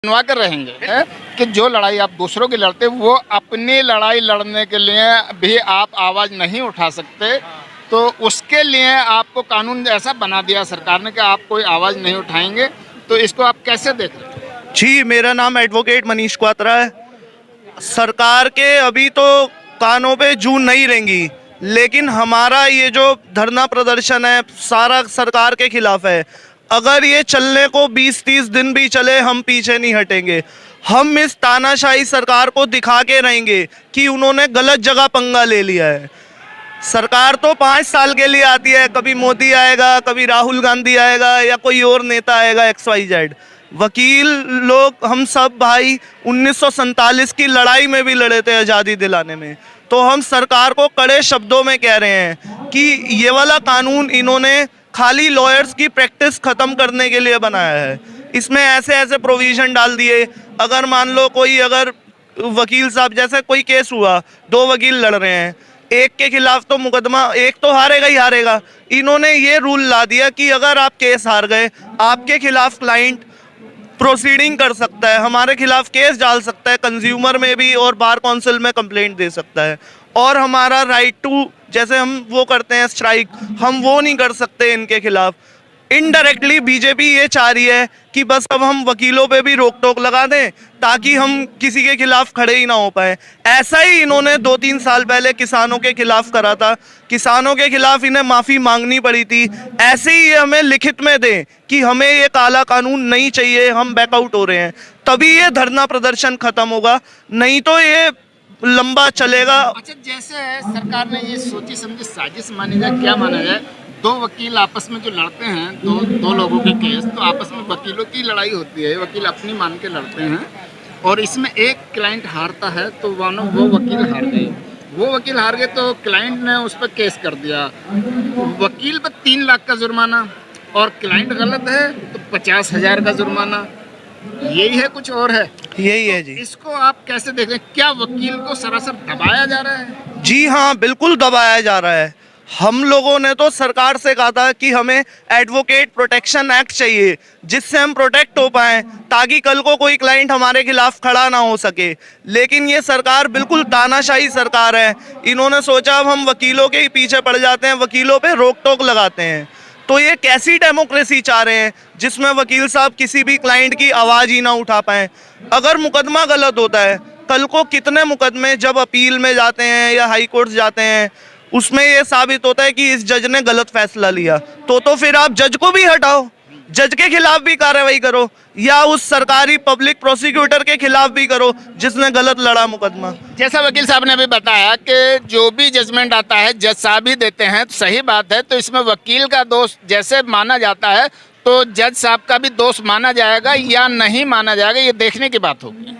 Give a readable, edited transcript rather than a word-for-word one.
बनवा कर रहेंगे है कि जो लड़ाई आप दूसरों की लड़ते वो अपनी लड़ाई लड़ने के लिए भी आप आवाज़ नहीं उठा सकते, तो उसके लिए आपको कानून ऐसा बना दिया सरकार ने कि आप कोई आवाज़ नहीं उठाएंगे। तो इसको आप कैसे देख रहे हैं? जी, मेरा नाम एडवोकेट मनीष क्वात्रा है। सरकार के अभी तो कानों पे जू नहीं रहेंगी, लेकिन हमारा ये जो धरना प्रदर्शन है सारा सरकार के खिलाफ है। अगर ये चलने को 20-30 दिन भी चले, हम पीछे नहीं हटेंगे। हम इस तानाशाही सरकार को दिखा के रहेंगे कि उन्होंने गलत जगह पंगा ले लिया है। सरकार तो 5 साल के लिए आती है, कभी मोदी आएगा, कभी राहुल गांधी आएगा या कोई और नेता आएगा XYZ। वकील लोग हम सब भाई 1947 की लड़ाई में भी लड़े थे आज़ादी दिलाने में। तो हम सरकार को कड़े शब्दों में कह रहे हैं कि ये वाला कानून इन्होंने खाली लॉयर्स की प्रैक्टिस ख़त्म करने के लिए बनाया है। इसमें ऐसे ऐसे प्रोविज़न डाल दिए, अगर मान लो कोई अगर वकील साहब जैसे कोई केस हुआ, 2 वकील लड़ रहे हैं, एक के खिलाफ तो मुकदमा एक तो हारेगा ही हारेगा। इन्होंने ये रूल ला दिया कि अगर आप केस हार गए, आपके खिलाफ क्लाइंट प्रोसीडिंग कर सकता है, हमारे खिलाफ केस डाल सकता है, कंज्यूमर में भी और बार काउंसिल में कंप्लेंट दे सकता है। और हमारा राइट टू जैसे हम वो करते हैं स्ट्राइक, हम वो नहीं कर सकते इनके खिलाफ। इनडायरेक्टली बीजेपी ये चाह रही है कि बस अब हम वकीलों पे भी रोक टोक लगा दें ताकि हम किसी के खिलाफ खड़े ही ना हो पाए। ऐसा ही इन्होंने 2-3 साल पहले किसानों के खिलाफ करा था, किसानों के खिलाफ इन्हें माफ़ी मांगनी पड़ी थी। ऐसे ही ये हमें लिखित में दें कि हमें ये काला कानून नहीं चाहिए, हम बैकआउट हो रहे हैं, तभी ये धरना प्रदर्शन खत्म होगा, नहीं तो ये लंबा चलेगा। अच्छा, जैसे सरकार ने ये सोची समझी साजिश मानी जाए, क्या माना जाए, 2 वकील आपस में जो लड़ते हैं, दो लोगों के केस, तो आपस में वकीलों की लड़ाई होती है, वकील अपनी मान के लड़ते हैं और इसमें एक क्लाइंट हारता है तो मानो वो वकील हार गए, तो क्लाइंट ने उस पर केस कर दिया, वकील पर 3 लाख का जुर्माना और क्लाइंट गलत है तो 50,000 का जुर्माना। यही है, कुछ और है? यही है जी। इसको आप कैसे देख रहे हैं? क्या वकील को सरासर दबाया जा रहा है? जी हाँ, बिल्कुल दबाया जा रहा है। हम लोगों ने तो सरकार से कहा था कि हमें एडवोकेट प्रोटेक्शन एक्ट चाहिए जिससे हम प्रोटेक्ट हो पाएं, ताकि कल को कोई क्लाइंट हमारे खिलाफ खड़ा ना हो सके। लेकिन ये सरकार बिल्कुल तानाशाही सरकार है। इन्होंने सोचा अब हम वकीलों के ही पीछे पड़ जाते हैं, वकीलों पे रोक टोक लगाते हैं। तो ये कैसी डेमोक्रेसी चाह रहे हैं जिसमें वकील साहब किसी भी क्लाइंट की आवाज़ ही ना उठा पाएं। अगर मुकदमा गलत होता है, कल को कितने मुकदमे जब अपील में जाते हैं या हाई कोर्ट जाते हैं, उसमें ये साबित होता है कि इस जज ने गलत फैसला लिया, तो फिर आप जज को भी हटाओ, जज के खिलाफ भी कार्रवाई करो या उस सरकारी पब्लिक प्रोसिक्यूटर के खिलाफ भी करो जिसने गलत लड़ा मुकदमा। जैसा वकील साहब ने अभी बताया कि जो भी जजमेंट आता है जज साहब ही देते हैं, तो सही बात है। तो इसमें वकील का दोष जैसे माना जाता है तो जज साहब का भी दोष माना जाएगा या नहीं माना जाएगा, ये देखने की बात होगी।